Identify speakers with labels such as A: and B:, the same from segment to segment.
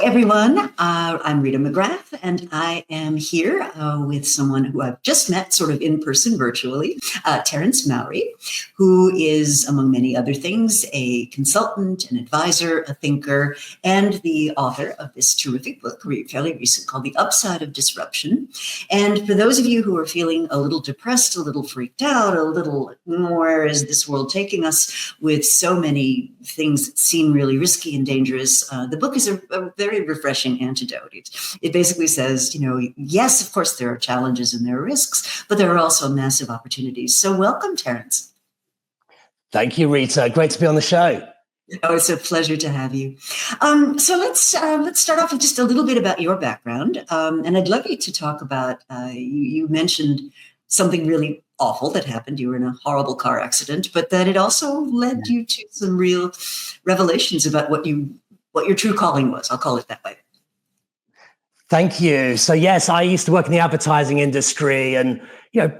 A: Hi, everyone. I'm Rita McGrath, and I am here with someone who I've just met sort of in person virtually, Terence Mauri, who is, among many other things, a consultant, an advisor, a thinker, and the author of this terrific book, fairly recent, called The Upside of Disruption. And for those of you who are feeling a little depressed, a little freaked out, a little, where is this world taking us, with so many things that seem really risky and dangerous, the book is a very refreshing antidote. It basically says, yes, of course, there are challenges and there are risks, but there are also massive opportunities. So welcome, Terence.
B: Thank you, Rita. Great to be on the show.
A: Oh, it's a pleasure to have you. So let's start off with just a little bit about your background. And I'd love you to talk about, you mentioned something really awful that happened. You were in a horrible car accident, but that it also led you to some real revelations about what your true calling was. I'll call it that way.
B: Thank you. So yes, I used to work in the advertising industry and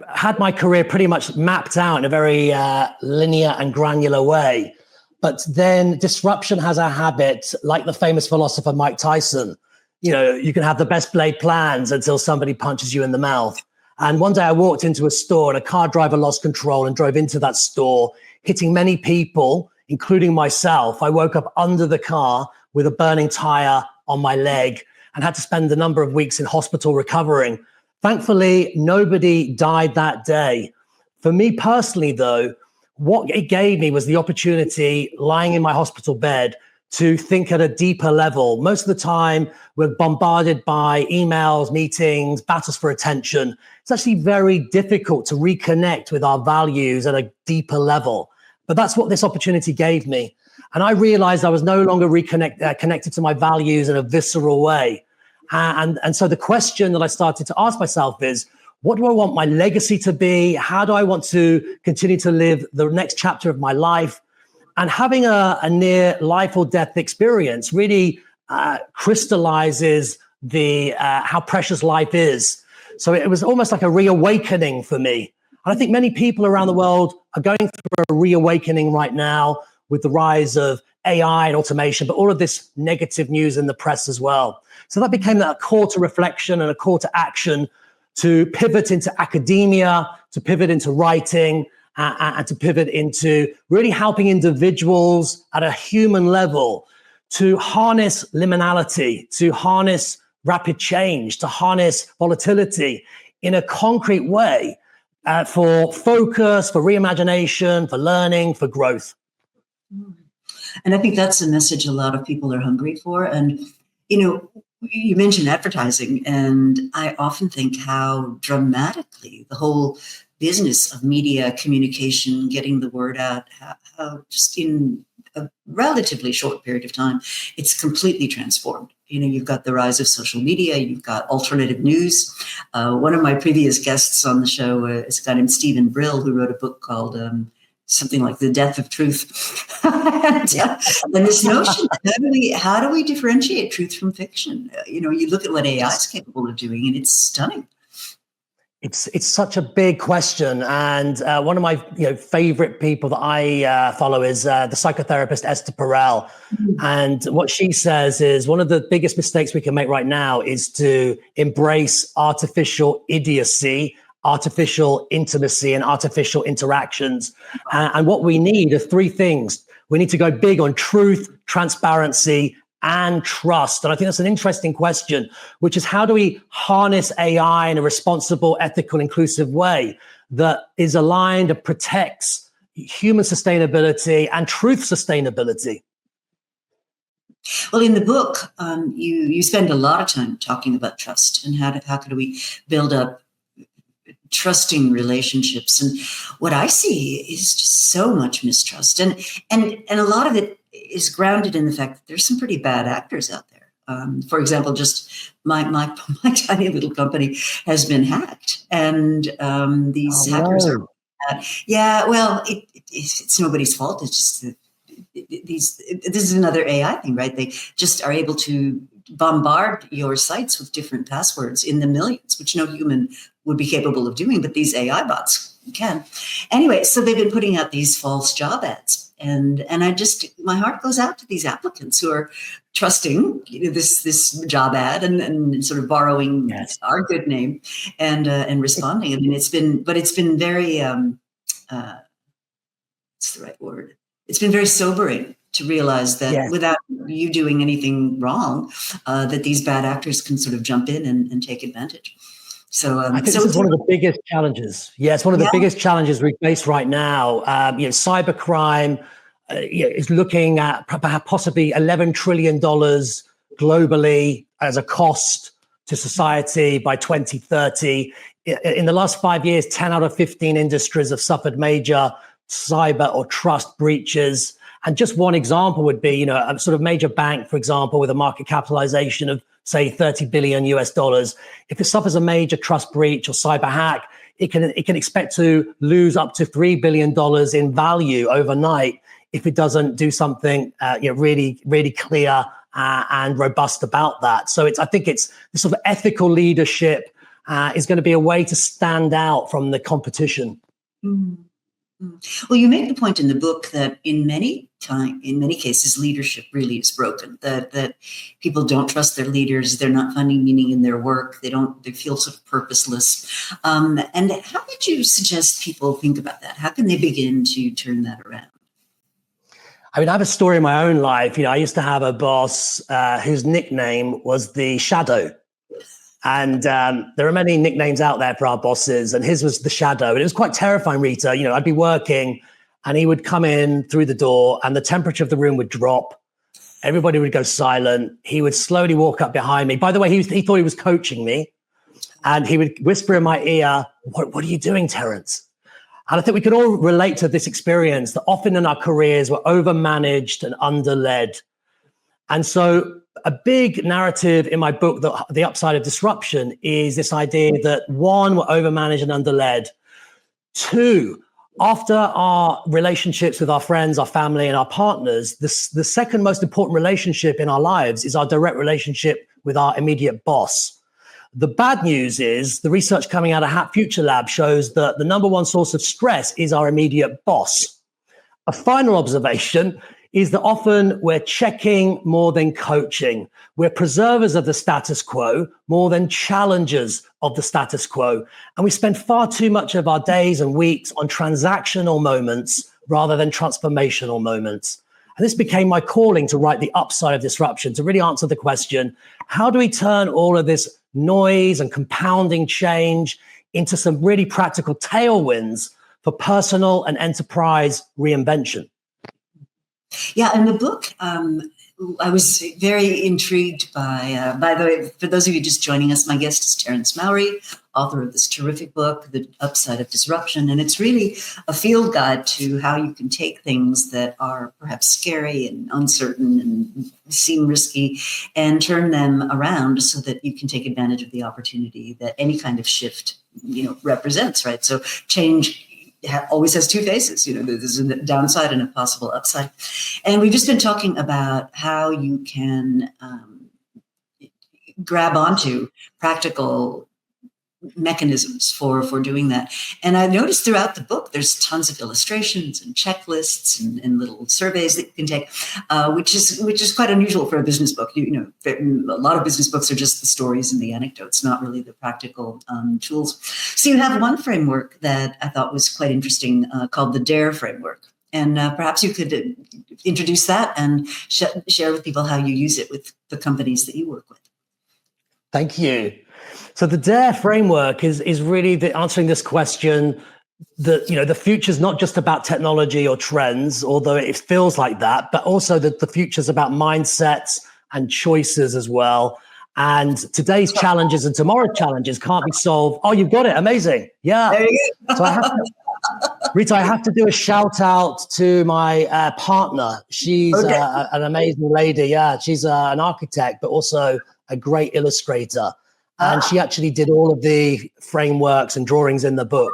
B: had my career pretty much mapped out in a very linear and granular way. But then disruption has a habit, like the famous philosopher Mike Tyson. You can have the best laid plans until somebody punches you in the mouth. And one day I walked into a store and a car driver lost control and drove into that store, hitting many people, including myself. I woke up under the car with a burning tire on my leg and had to spend a number of weeks in hospital recovering. Thankfully, nobody died that day. For me personally, though, what it gave me was the opportunity, lying in my hospital bed, to think at a deeper level. Most of the time, we're bombarded by emails, meetings, battles for attention. It's actually very difficult to reconnect with our values at a deeper level. But that's what this opportunity gave me. And I realized I was no longer connected to my values in a visceral way. And so the question that I started to ask myself is, what do I want my legacy to be? How do I want to continue to live the next chapter of my life? And having a near life or death experience really crystallizes how precious life is. So it was almost like a reawakening for me. And I think many people around the world are going through a reawakening right now with the rise of AI and automation, but all of this negative news in the press as well. So that became a call to reflection and a call to action to pivot into academia, to pivot into writing, and to pivot into really helping individuals at a human level to harness liminality, to harness rapid change, to harness volatility in a concrete way for focus, for reimagination, for learning, for growth.
A: And I think that's a message a lot of people are hungry for. And, you mentioned advertising, and I often think how dramatically the whole business of media communication, getting the word out, how just in a relatively short period of time, it's completely transformed. You've got the rise of social media, you've got alternative news. One of my previous guests on the show is a guy named Stephen Brill, who wrote a book called something like The Death of Truth. and this notion, how do we differentiate truth from fiction? You look at what AI is capable of doing, and it's stunning.
B: It's such a big question, and one of my favorite people that I follow is the psychotherapist Esther Perel. Mm-hmm. And what she says is one of the biggest mistakes we can make right now is to embrace artificial idiocy, artificial intimacy, and artificial interactions. And what we need are three things. We need to go big on truth, transparency, and trust. And I think that's an interesting question, which is how do we harness AI in a responsible, ethical, inclusive way that is aligned and protects human sustainability and truth sustainability?
A: Well, in the book, you spend a lot of time talking about trust and how could we build up trusting relationships. And what I see is just so much mistrust. And a lot of it is grounded in the fact that there's some pretty bad actors out there. For example, just my tiny little company has been hacked. And these hackers are bad. Yeah, well, it's nobody's fault. It's just that this is another AI thing, right? They just are able to bombard your sites with different passwords in the millions, which no human would be capable of doing, but these AI bots can. Anyway, so they've been putting out these false job ads. And my heart goes out to these applicants who are trusting this job ad and sort of borrowing our good name and responding. I mean, it's been very what's the right word? It's been very sobering to realize that without you doing anything wrong, that these bad actors can sort of jump in and take advantage. So
B: I think this is one of the biggest challenges. Yeah, it's one of the biggest challenges we face right now. Cybercrime is looking at perhaps possibly $11 trillion globally as a cost to society by 2030. In the last 5 years, 10 out of 15 industries have suffered major cyber or trust breaches. And just one example would be, a sort of major bank, for example, with a market capitalization of, say, 30 billion US dollars. If it suffers a major trust breach or cyber hack, it can expect to lose up to $3 billion in value overnight if it doesn't do something really, really clear and robust about that. So I think it's this sort of ethical leadership is going to be a way to stand out from the competition.
A: Mm-hmm. Well, you make the point in the book that in many cases, leadership really is broken. That people don't trust their leaders. They're not finding meaning in their work. They feel sort of purposeless. And how would you suggest people think about that? How can they begin to turn that around?
B: I mean, I have a story in my own life. I used to have a boss whose nickname was the Shadow. And there are many nicknames out there for our bosses, and his was the Shadow. And it was quite terrifying, Rita. I'd be working and he would come in through the door and the temperature of the room would drop. Everybody would go silent. He would slowly walk up behind me. By the way, he thought he was coaching me. And he would whisper in my ear, what are you doing, Terence? And I think we can all relate to this experience that often in our careers we're overmanaged and underled. And so a big narrative in my book, The Upside of Disruption, is this idea that one, we're overmanaged and underled. Two, after our relationships with our friends, our family, and our partners, the second most important relationship in our lives is our direct relationship with our immediate boss. The bad news is the research coming out of Hat Future Lab shows that the number one source of stress is our immediate boss. A final observation is that often we're checking more than coaching. We're preservers of the status quo more than challengers of the status quo. And we spend far too much of our days and weeks on transactional moments rather than transformational moments. And this became my calling to write The Upside of Disruption, to really answer the question, how do we turn all of this noise and compounding change into some really practical tailwinds for personal and enterprise reinvention?
A: Yeah, in the book, I was very intrigued by the way, for those of you just joining us, my guest is Terence Mauri, author of this terrific book, The Upside of Disruption. And it's really a field guide to how you can take things that are perhaps scary and uncertain and seem risky and turn them around so that you can take advantage of the opportunity that any kind of shift, represents, right? So change always has two faces. There's a downside and a possible upside. And we've just been talking about how you can grab onto practical mechanisms for doing that. And I noticed throughout the book, there's tons of illustrations and checklists and little surveys that you can take, which is quite unusual for a business book. A lot of business books are just the stories and the anecdotes, not really the practical tools. So you have one framework that I thought was quite interesting called the Dare framework. And perhaps you could introduce that and share with people how you use it with the companies that you work with.
B: Thank you. So the Dare framework is really answering this question that, the future is not just about technology or trends, although it feels like that, but also that the future is about mindsets and choices as well. And today's challenges and tomorrow's challenges can't be solved. Oh, you've got it. Amazing. Yeah.
A: There you go.
B: So Rita, I have to do a shout out to my partner. She's an amazing lady. Yeah, she's an architect, but also a great illustrator. And she actually did all of the frameworks and drawings in the book.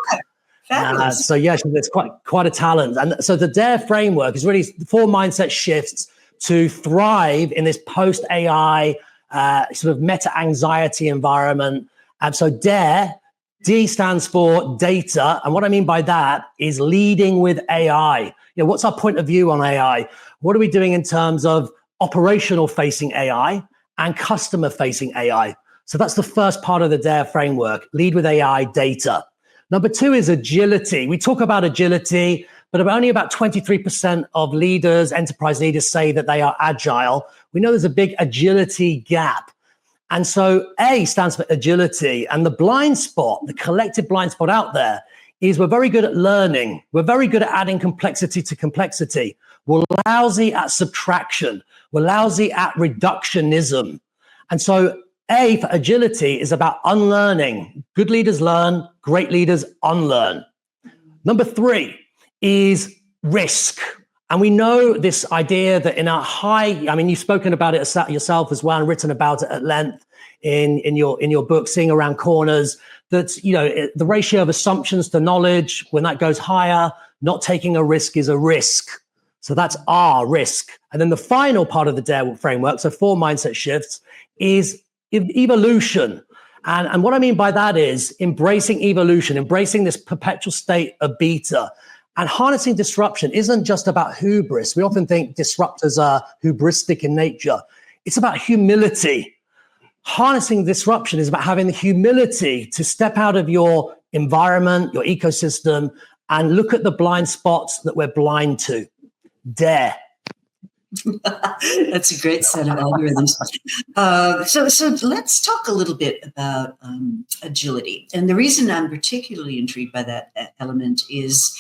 B: So yeah, it's quite a talent. And so the Dare framework is really 4 mindset shifts to thrive in this post-AI sort of meta-anxiety environment. And so Dare D stands for data. And what I mean by that is leading with AI. What's our point of view on AI? What are we doing in terms of operational facing AI and customer facing AI? So that's the first part of the DARE framework, lead with AI, data. Number 2 is agility. We talk about agility, but only about 23% of leaders, enterprise leaders, say that they are agile. We know there's a big agility gap. And so A stands for agility. And the blind spot, the collective blind spot out there, is we're very good at learning. We're very good at adding complexity to complexity. We're lousy at subtraction. We're lousy at reductionism. And so A for agility is about unlearning. Good leaders learn, great leaders unlearn. Number 3 is risk. And we know this idea that in a you've spoken about it yourself as well and written about it at length in your book, Seeing Around Corners, that, the ratio of assumptions to knowledge, when that goes higher, not taking a risk is a risk. So that's R, risk. And then the final part of the DARE framework, so 4 mindset shifts, is evolution. And what I mean by that is embracing evolution, embracing this perpetual state of beta. And harnessing disruption isn't just about hubris. We often think disruptors are hubristic in nature. It's about humility. Harnessing disruption is about having the humility to step out of your environment, your ecosystem, and look at the blind spots that we're blind to. Dare.
A: That's a great set of algorithms. So let's talk a little bit about agility. And the reason I'm particularly intrigued by that element is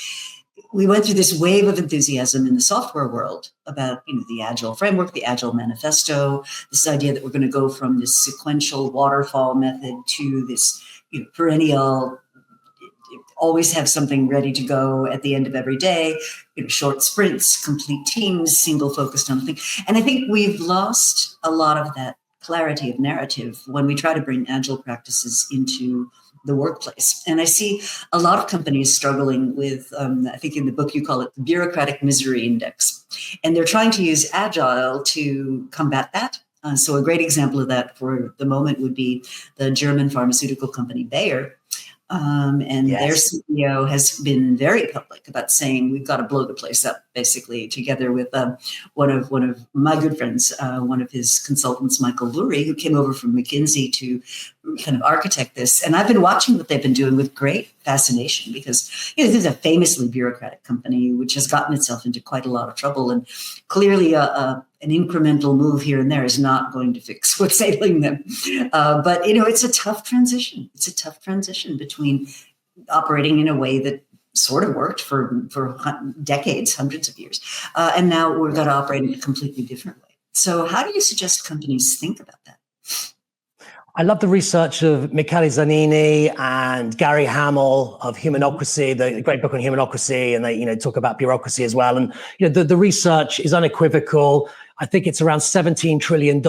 A: we went through this wave of enthusiasm in the software world about, the Agile framework, the Agile manifesto, this idea that we're going to go from this sequential waterfall method to this, perennial, always have something ready to go at the end of every day, short sprints, complete teams, single focused on a thing. And I think we've lost a lot of that clarity of narrative when we try to bring Agile practices into the workplace. And I see a lot of companies struggling with, I think in the book you call it the bureaucratic misery index. And they're trying to use Agile to combat that. So a great example of that for the moment would be the German pharmaceutical company Bayer. And
B: Yes.
A: Their CEO has been very public about saying we've got to blow the place up, basically, together with one of my good friends, one of his consultants, Michael Lurie, who came over from McKinsey to kind of architect this. And I've been watching what they've been doing with great fascination because this is a famously bureaucratic company which has gotten itself into quite a lot of trouble. And clearly an incremental move here and there is not going to fix what's ailing them. But, it's a tough transition. It's a tough transition between operating in a way that sort of worked for decades, hundreds of years. And now we've got to operate in a completely different way. So how do you suggest companies think about that?
B: I love the research of Michele Zanini and Gary Hamel of Humanocracy, the great book on Humanocracy, and they talk about bureaucracy as well. And the research is unequivocal. I think it's around $17 trillion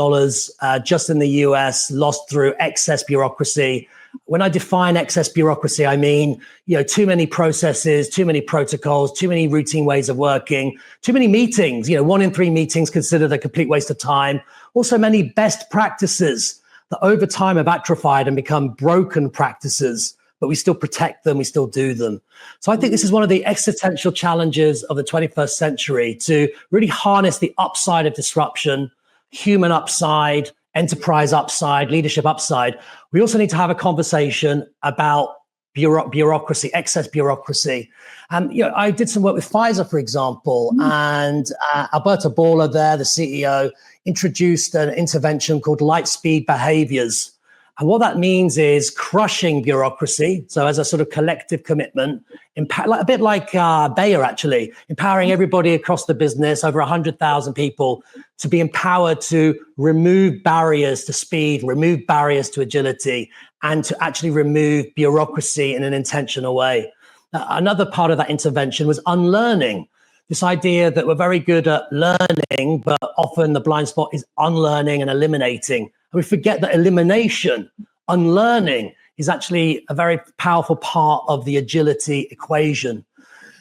B: just in the US lost through excess bureaucracy. When I define excess bureaucracy, I mean, too many processes, too many protocols, too many routine ways of working, too many meetings, 1 in 3 meetings considered a complete waste of time. Also many best practices that over time have atrophied and become broken practices, but we still protect them, we still do them. So I think this is one of the existential challenges of the 21st century, to really harness the upside of disruption, human upside, enterprise upside, leadership upside. We also need to have a conversation about bureaucracy, excess bureaucracy. I did some work with Pfizer, for example, and Alberto Bola there, the CEO, introduced an intervention called light speed behaviors. And what that means is crushing bureaucracy. So as a sort of collective commitment, a bit like Bayer, actually, empowering everybody across the business, over 100,000 people, to be empowered to remove barriers to speed, remove barriers to agility, and to actually remove bureaucracy in an intentional way. Another part of that intervention was unlearning. This idea that we're very good at learning, but often the blind spot is unlearning and eliminating. And we forget that elimination, unlearning, is actually a very powerful part of the agility equation.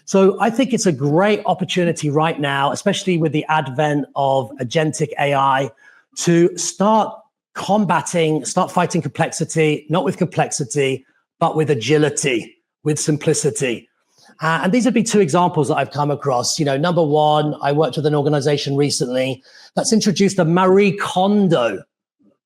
B: So I think it's a great opportunity right now, especially with the advent of agentic AI, to start fighting complexity, not with complexity, but with agility, with simplicity. And these would be two examples that I've come across. Number one, I worked with an organization recently that's introduced a Marie Kondo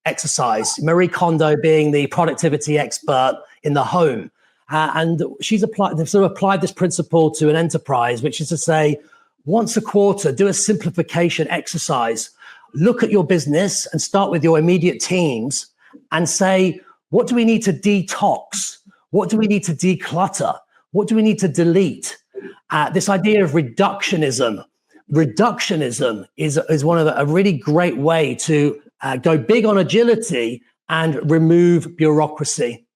B: exercise. Marie Kondo being the productivity expert in the home. And they've sort of applied this principle to an enterprise, which is to say, once a quarter, do a simplification exercise. Look at your business and start with your immediate teams and say, what do we need to detox? What do we need to declutter? What do we need to delete? This idea of reductionism. Reductionism is one of a really great way to go big on agility and remove bureaucracy.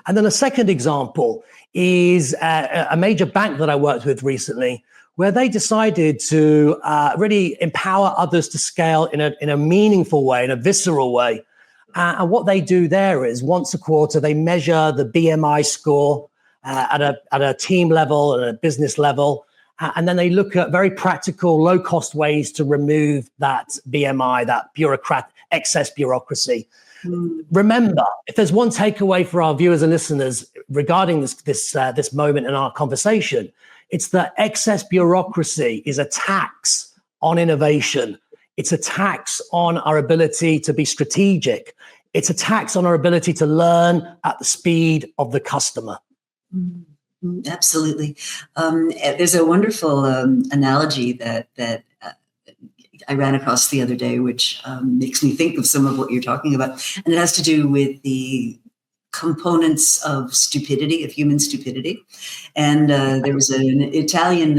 B: And then a second example is a major bank that I worked with recently, where they decided to really empower others to scale in a meaningful way, in a visceral way. And what they do there is once a quarter, they measure the BMI score at a team level and a business level. And then they look at very practical, low-cost ways to remove that BMI, that excess bureaucracy. Remember, if there's one takeaway for our viewers and listeners regarding this moment in our conversation, it's that excess bureaucracy is a tax on innovation. It's a tax on our ability to be strategic. It's a tax on our ability to learn at the speed of the customer.
A: Absolutely. There's a wonderful analogy that I ran across the other day, which makes me think of some of what you're talking about. And it has to do with the components of stupidity, of human stupidity. And there was an Italian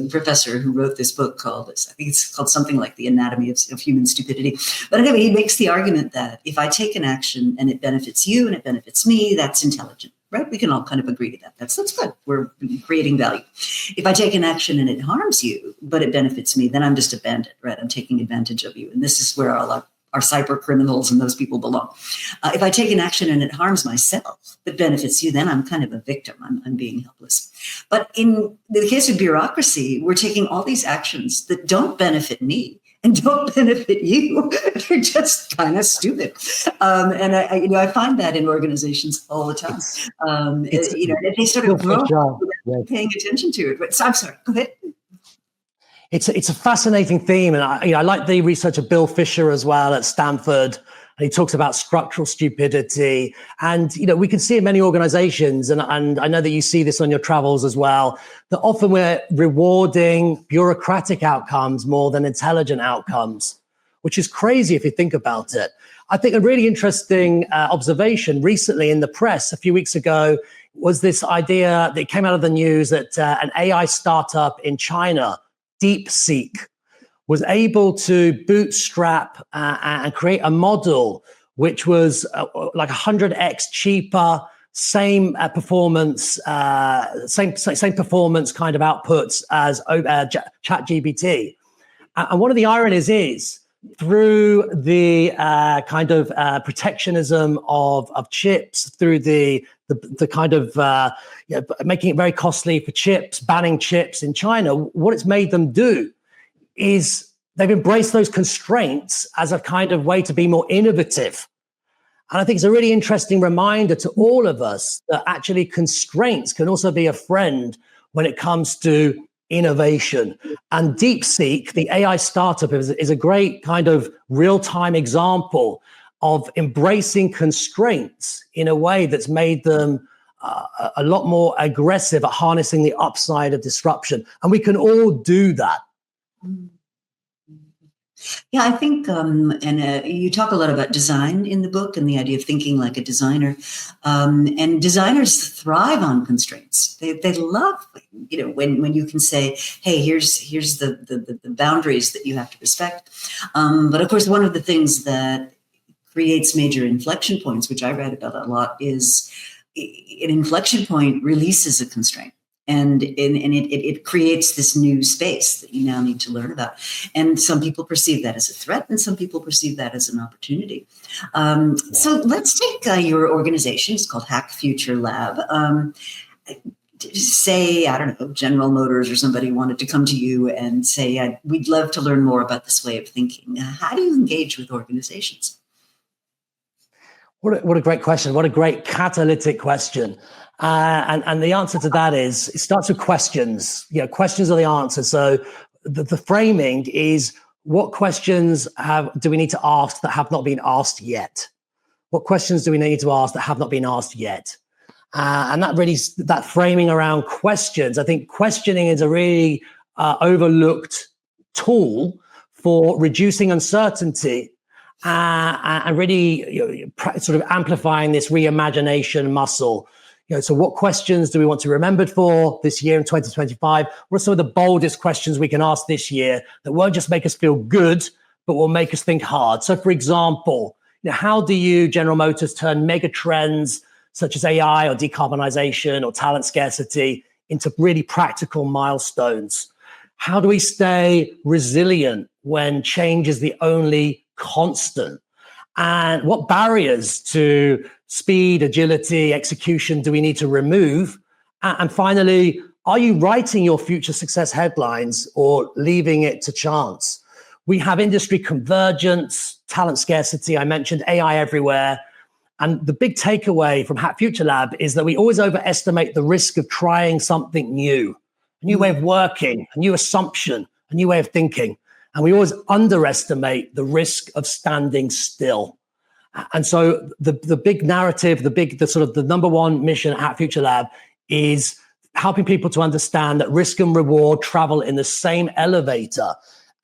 A: professor who wrote this book called, I think it's called something like The Anatomy of Human Stupidity. But anyway, he makes the argument that if I take an action and it benefits you and it benefits me, that's intelligent. Right? We can all kind of agree to that. That's good. We're creating value. If I take an action and it harms you, but it benefits me, then I'm just a bandit, right? I'm taking advantage of you. And this is where our cyber criminals and those people belong. If I take an action and it harms myself, but benefits you, then I'm kind of a victim. I'm being helpless. But in the case of bureaucracy, we're taking all these actions that don't benefit me and don't benefit you. They're just kind of stupid. And I find that in organizations all the time. They sort of grow without paying attention to it. But I'm sorry, go ahead.
B: It's a fascinating theme, and I like the research of Bill Fisher as well at Stanford. And he talks about structural stupidity, and we can see in many organizations, and I know that you see this on your travels as well, that often we're rewarding bureaucratic outcomes more than intelligent outcomes, which is crazy if you think about it. I think a really interesting observation recently in the press a few weeks ago was this idea that came out of the news that an AI startup in China, DeepSeek, was able to bootstrap and create a model which was like 100x cheaper, same performance kind of outputs as ChatGPT. And one of the ironies is through the kind of protectionism of chips, through the kind of making it very costly for chips, banning chips in China, what it's made them do is they've embraced those constraints as a kind of way to be more innovative. And I think it's a really interesting reminder to all of us that actually constraints can also be a friend when it comes to innovation. And DeepSeek, the AI startup, is a great kind of real-time example of embracing constraints in a way that's made them a lot more aggressive at harnessing the upside of disruption. And we can all do that.
A: Yeah, I think, you talk a lot about design in the book and the idea of thinking like a designer. And designers thrive on constraints. They love, when you can say, hey, here's the boundaries that you have to respect. But of course, one of the things that creates major inflection points, which I read about a lot, is an inflection point releases a constraint. And it creates this new space that you now need to learn about. And some people perceive that as a threat, and some people perceive that as an opportunity. So let's take your organization. It's called Hack Future Lab. Say, I don't know, General Motors or somebody wanted to come to you and say, we'd love to learn more about this way of thinking. How do you engage with organizations?
B: What a great question. What a great catalytic question. And the answer to that is, it starts with questions. Questions are the answer. So the framing is, what questions do we need to ask that have not been asked yet? What questions do we need to ask that have not been asked yet? And that framing around questions, I think questioning is a really overlooked tool for reducing uncertainty and really sort of amplifying this reimagination muscle. So what questions do we want to be remembered for this year in 2025? What are some of the boldest questions we can ask this year that won't just make us feel good, but will make us think hard? So for example, how do you, General Motors, turn mega trends such as AI or decarbonization or talent scarcity into really practical milestones? How do we stay resilient when change is the only constant? And what barriers to speed, agility, execution do we need to remove? And finally, are you writing your future success headlines or leaving it to chance? We have industry convergence, talent scarcity, I mentioned AI everywhere. And the big takeaway from Hat Future Lab is that we always overestimate the risk of trying something new, a new way of working, a new assumption, a new way of thinking. And we always underestimate the risk of standing still. And so the big narrative, the number one mission at Future Lab is helping people to understand that risk and reward travel in the same elevator.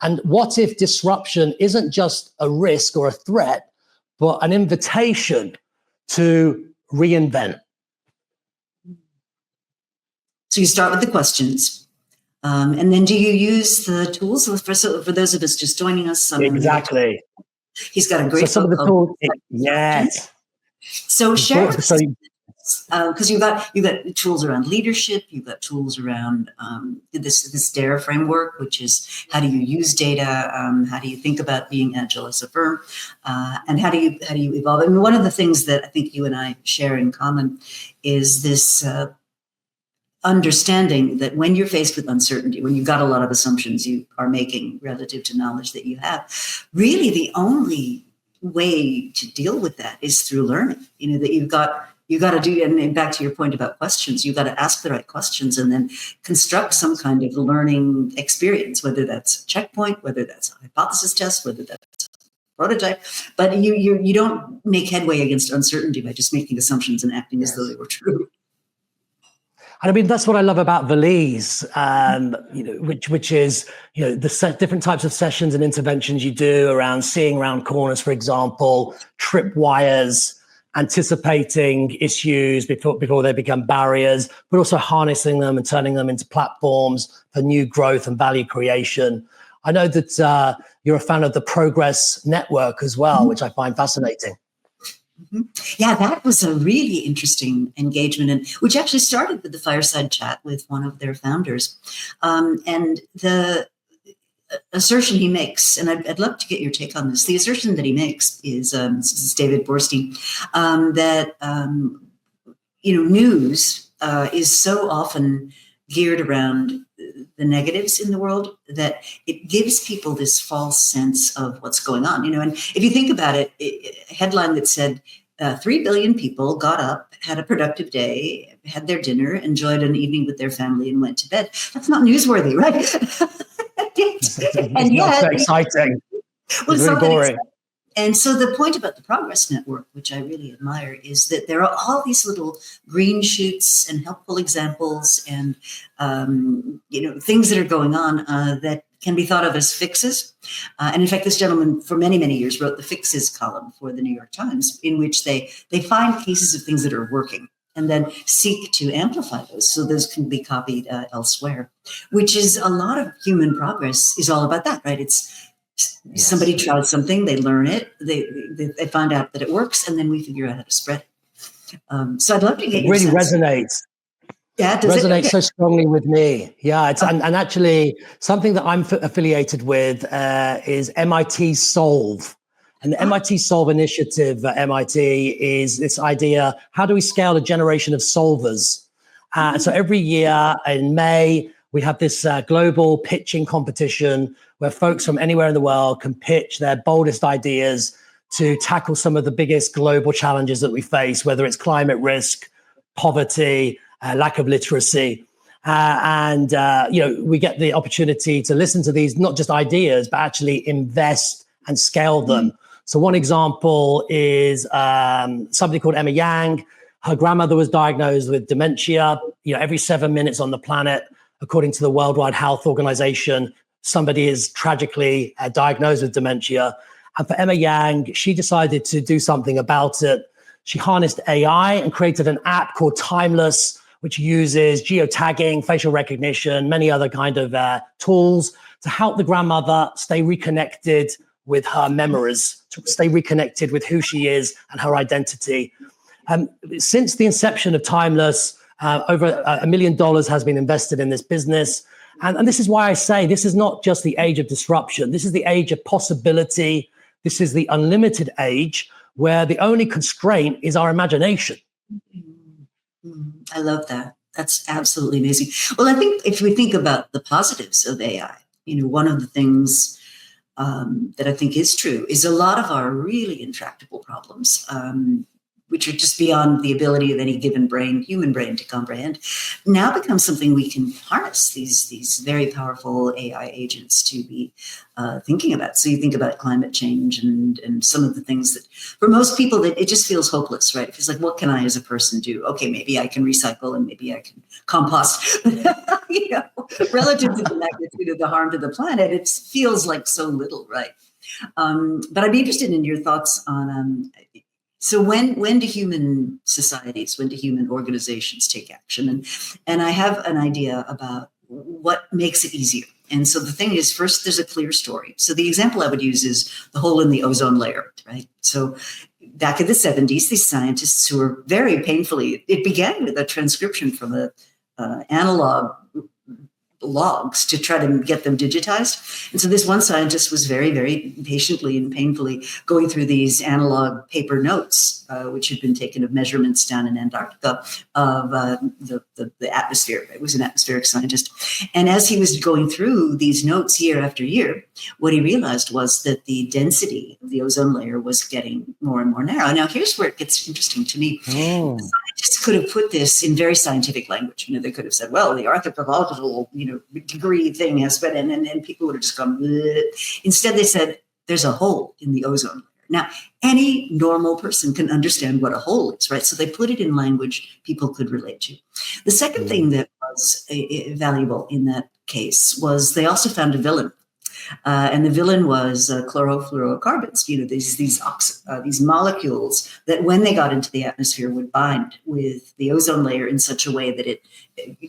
B: And what if disruption isn't just a risk or a threat, but an invitation to reinvent?
A: So you start with the questions. And then do you use the tools? For those of us just joining us.
B: Exactly.
A: He's got a great
B: some of the tools. Yes.
A: So share with us, because you've got tools around leadership, you've got tools around this Deere framework, which is how do you use data, how do you think about being agile as a firm, and how do you evolve? I mean, one of the things that I think you and I share in common is this understanding that when you're faced with uncertainty, when you've got a lot of assumptions you are making relative to knowledge that you have, really the only way to deal with that is through learning. That you've got to do, and back to your point about questions, you've got to ask the right questions and then construct some kind of learning experience, whether that's a checkpoint, whether that's a hypothesis test, whether that's a prototype. But you don't make headway against uncertainty by just making assumptions and acting as though they were true.
B: And I mean, that's what I love about Valise, which is, the different types of sessions and interventions you do around seeing around corners, for example, tripwires, anticipating issues before they become barriers, but also harnessing them and turning them into platforms for new growth and value creation. I know that you're a fan of the Progress Network as well, which I find fascinating.
A: Mm-hmm. Yeah, that was a really interesting engagement, and which actually started with the fireside chat with one of their founders. And the assertion he makes, and I'd love to get your take on this. The assertion that he makes is, this is David Borstein, that news is so often geared around the negatives in the world that it gives people this false sense of what's going on. And if you think about it, a headline that said 3 billion people got up, had a productive day, had their dinner, enjoyed an evening with their family, and went to bed. That's not newsworthy, right?
B: And yet, not exciting.
A: Well,
B: it's very boring.
A: And so the point about the Progress Network, which I really admire, is that there are all these little green shoots and helpful examples and things that are going on that can be thought of as fixes. And in fact, this gentleman for many, many years wrote the fixes column for the New York Times, in which they find cases of things that are working and then seek to amplify those so those can be copied elsewhere, which is a lot of human progress is all about that, right? It's somebody tries something, they learn it, they find out that it works, and then we figure out how to spread it. So I'd love to get your
B: really
A: sense.
B: Resonates.
A: Yeah,
B: resonates so strongly with me. Yeah, it's and actually something that I'm affiliated with is MIT Solve. And the MIT Solve initiative at MIT is this idea: how do we scale a generation of solvers? And so every year in May, we have this global pitching competition where folks from anywhere in the world can pitch their boldest ideas to tackle some of the biggest global challenges that we face, whether it's climate risk, poverty, lack of literacy. We get the opportunity to listen to these, not just ideas, but actually invest and scale them. So one example is somebody called Emma Yang. Her grandmother was diagnosed with dementia. Every 7 minutes on the planet, according to the World Health Organization, somebody is tragically diagnosed with dementia. And for Emma Yang, she decided to do something about it. She harnessed AI and created an app called Timeless, which uses geotagging, facial recognition, many other kind of tools to help the grandmother stay reconnected with her memories, to stay reconnected with who she is and her identity. Since the inception of Timeless, over $1 million has been invested in this business. And this is why I say this is not just the age of disruption. This is the age of possibility. This is the unlimited age where the only constraint is our imagination.
A: I love that. That's absolutely amazing. Well, I think if we think about the positives of AI, one of the things that I think is true is a lot of our really intractable problems, which are just beyond the ability of any given human brain to comprehend, now become something we can harness these very powerful AI agents to be thinking about. So you think about climate change and some of the things that for most people that it just feels hopeless, right? It's like, what can I as a person do? Okay, maybe I can recycle and maybe I can compost. Relative to the magnitude of the harm to the planet, it feels like so little, right? But I'd be interested in your thoughts on so when do human societies, when do human organizations take action? And I have an idea about what makes it easier. And so the thing is, first, there's a clear story. So the example I would use is the hole in the ozone layer, right? So back in the 70s, these scientists who were very painfully, it began with a transcription from a analog logs to try to get them digitized. And so this one scientist was very, very patiently and painfully going through these analog paper notes, which had been taken of measurements down in Antarctica of the atmosphere. It was an atmospheric scientist. And as he was going through these notes year after year, what he realized was that the density of the ozone layer was getting more and more narrow. Now, here's where it gets interesting to me. The scientists could have put this in very scientific language. They could have said, well, the anthropological, degree thing has been, and people would have just gone, bleh. Instead, they said, there's a hole in the ozone layer. Now, any normal person can understand what a hole is, right? So they put it in language people could relate to. The second thing that was valuable in that case was they also found a villain. And the villain was chlorofluorocarbons, these molecules that when they got into the atmosphere would bind with the ozone layer in such a way that it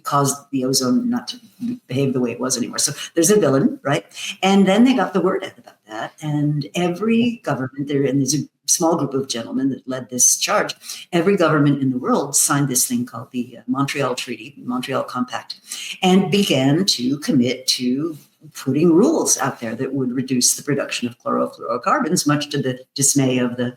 A: caused the ozone not to behave the way it was anymore. So there's a villain, right? And then they got the word out about that. And every government there, and there's a small group of gentlemen that led this charge, every government in the world signed this thing called the Montreal Treaty, Montreal Compact, and began to commit to putting rules out there that would reduce the production of chlorofluorocarbons, much to the dismay of the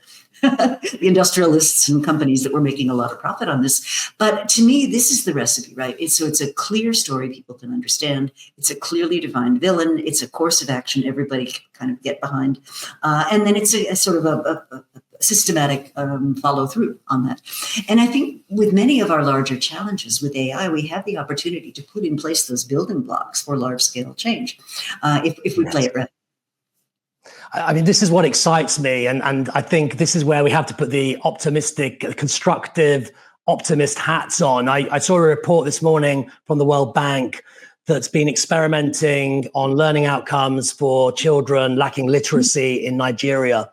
A: industrialists and companies that were making a lot of profit on this. But to me, this is the recipe, right? It's a clear story people can understand. It's a clearly defined villain. It's a course of action everybody can kind of get behind. And then it's a sort of a systematic follow through on that. And I think with many of our larger challenges with AI, we have the opportunity to put in place those building blocks for large scale change if we play it right.
B: I mean, this is what excites me. And I think this is where we have to put the optimistic, constructive, optimist hats on. I saw a report this morning from the World Bank that's been experimenting on learning outcomes for children lacking literacy in Nigeria.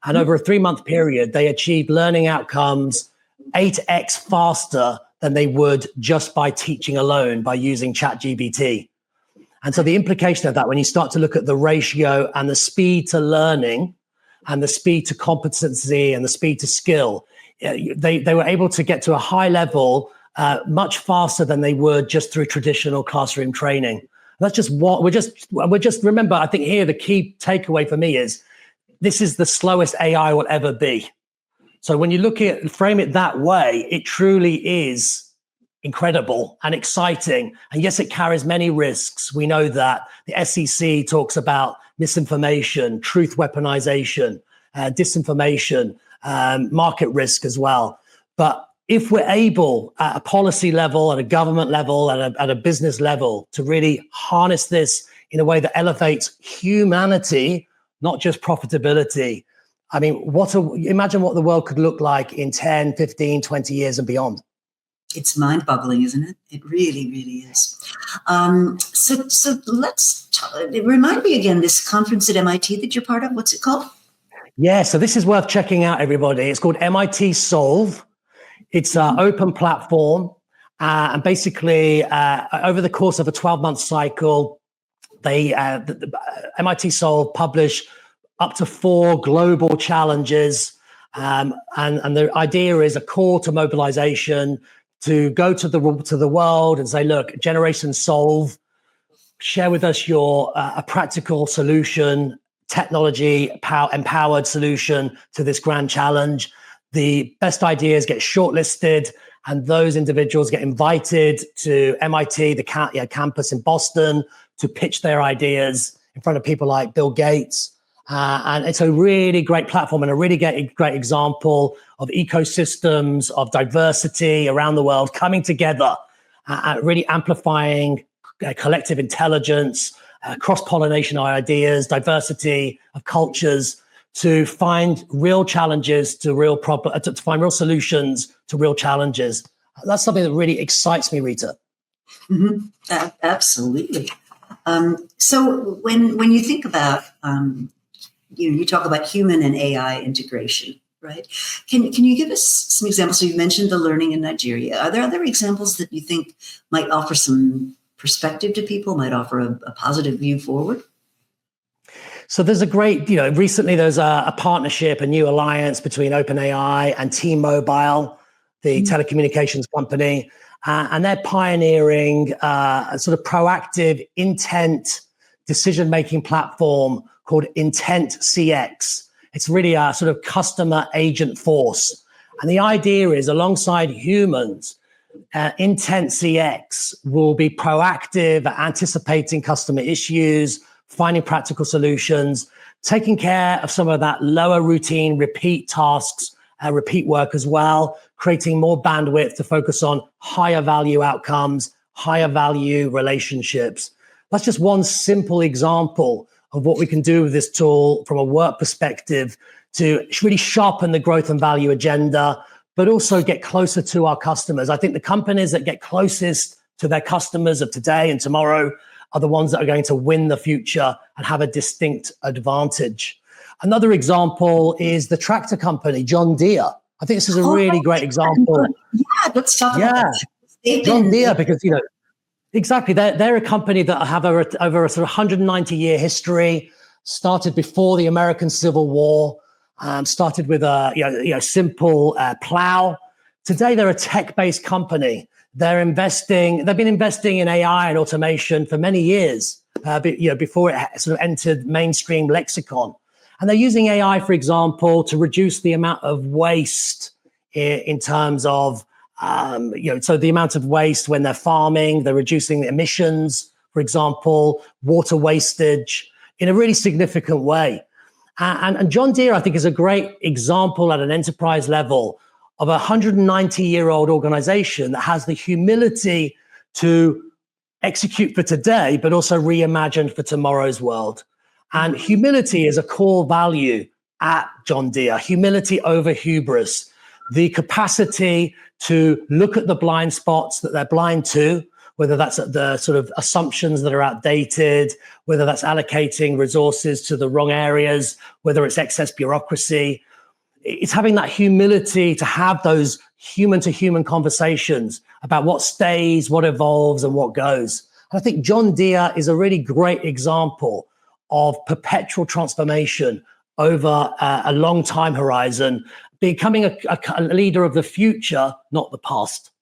B: And over a 3-month period, they achieved learning outcomes 8x faster than they would just by teaching alone, by using ChatGPT. And so the implication of that, when you start to look at the ratio and the speed to learning and the speed to competency and the speed to skill, they were able to get to a high level much faster than they would just through traditional classroom training. That's just what we're just remember, I think here the key takeaway for me is this is the slowest AI will ever be. So when you look at it, frame it that way, it truly is incredible and exciting. And yes, it carries many risks. We know that. The SEC talks about misinformation, truth weaponization. disinformation, market risk as well. But if we're able at a policy level, at a government level, at a business level to really harness this in a way that elevates humanity, not just profitability, I mean, imagine what the world could look like in 10, 15, 20 years and beyond.
A: It's mind-boggling, isn't it? It really, really is. So let's remind me again, this conference at MIT that you're part of, what's it called?
B: Yeah, so this is worth checking out, everybody. It's called MIT Solve. It's an open platform. And basically, over the course of a 12-month cycle, the MIT Solve publish up to 4 global challenges. And the idea is a call to mobilization to go to the world and say, look, Generation Solve, share with us your a practical solution, technology empowered solution to this grand challenge. The best ideas get shortlisted, and those individuals get invited to MIT, the campus in Boston, to pitch their ideas in front of people like Bill Gates. And it's a really great platform and a really great example of ecosystems of diversity around the world coming together, really amplifying collective intelligence, cross-pollination of ideas, diversity of cultures, to find real challenges to real problems, to find real solutions to real challenges. That's something that really excites me, Rita.
A: Mm-hmm. Absolutely. So when you think about, you talk about human and AI integration, right? Can you give us some examples? So you mentioned the learning in Nigeria. Are there other examples that you think might offer some perspective to people, might offer a positive view forward?
B: So there's a great, recently there's a partnership, a new alliance between OpenAI and T-Mobile, the telecommunications company, and they're pioneering a sort of proactive intent decision-making platform called Intent CX. It's really a sort of customer agent force. And the idea is, alongside humans, Intent CX will be proactive at anticipating customer issues, finding practical solutions, taking care of some of that lower routine repeat tasks, repeat work as well, creating more bandwidth to focus on higher value outcomes, higher value relationships. That's just one simple example of what we can do with this tool from a work perspective to really sharpen the growth and value agenda, but also get closer to our customers. I think the companies that get closest to their customers of today and tomorrow are the ones that are going to win the future and have a distinct advantage. Another example is the tractor company, John Deere. I think this is a really great example.
A: Yeah, let's talk about that.
B: John Deere, because, exactly, they're a company that have over a sort of 190-year history, started before the American Civil War, started with a simple plow. Today, they're a tech-based company. They've been investing in AI and automation for many years, before it sort of entered mainstream lexicon. And they're using AI, for example, to reduce the amount of waste in terms of, so the amount of waste when they're farming, they're reducing the emissions, for example, water wastage in a really significant way. And John Deere, I think, is a great example at an enterprise level of a 190-year-old organization that has the humility to execute for today, but also reimagine for tomorrow's world. And humility is a core value at John Deere. Humility over hubris. The capacity to look at the blind spots that they're blind to, whether that's the sort of assumptions that are outdated, whether that's allocating resources to the wrong areas, whether it's excess bureaucracy. It's having that humility to have those human-to-human conversations about what stays, what evolves, and what goes. And I think John Deere is a really great example of perpetual transformation over a long time horizon, becoming a leader of the future, not the past.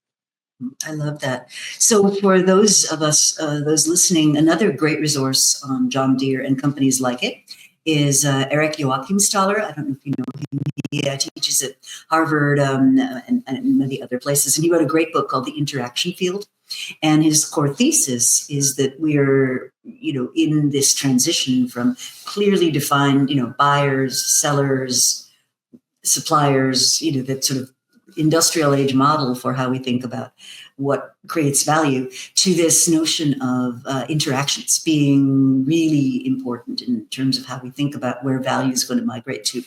A: I love that. So for those of us, those listening, another great resource on John Deere and companies like it is Eric Joachimsthaler. I don't know if you know him. He teaches at Harvard and many other places. And he wrote a great book called The Interaction Field. And his core thesis is that we're, in this transition from clearly defined, buyers, sellers, suppliers, that sort of industrial age model for how we think about what creates value, to this notion of interactions being really important in terms of how we think about where value is going to migrate to.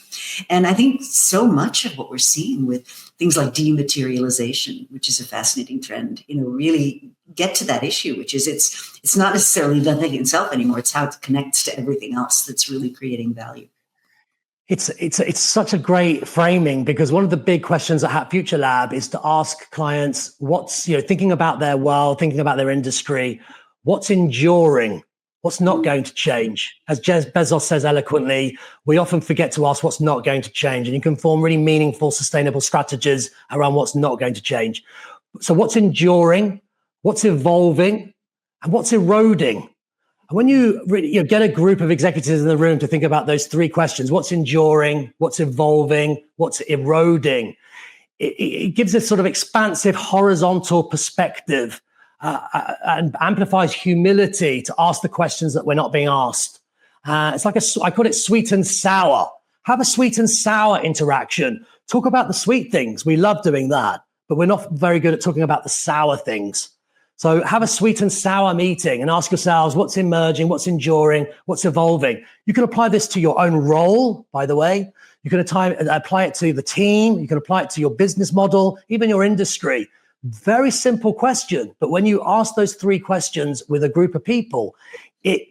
A: And I think so much of what we're seeing with things like dematerialization, which is a fascinating trend, really get to that issue, which is it's not necessarily the thing itself anymore. It's how it connects to everything else that's really creating value.
B: It's such a great framing, because one of the big questions at Future Lab is to ask clients what's, thinking about their world, thinking about their industry, what's enduring, what's not going to change. As Jeff Bezos says eloquently, we often forget to ask what's not going to change, and you can form really meaningful, sustainable strategies around what's not going to change. So what's enduring, what's evolving, and what's eroding? When you really get a group of executives in the room to think about those three questions, what's enduring, what's evolving, what's eroding, it gives a sort of expansive horizontal perspective and amplifies humility to ask the questions that we're not being asked. It's like I call it sweet and sour. Have a sweet and sour interaction. Talk about the sweet things. We love doing that, but we're not very good at talking about the sour things. So have a sweet and sour meeting and ask yourselves what's emerging, what's enduring, what's evolving. You can apply this to your own role, by the way. You can apply it to the team. You can apply it to your business model, even your industry. Very simple question. But when you ask those three questions with a group of people, it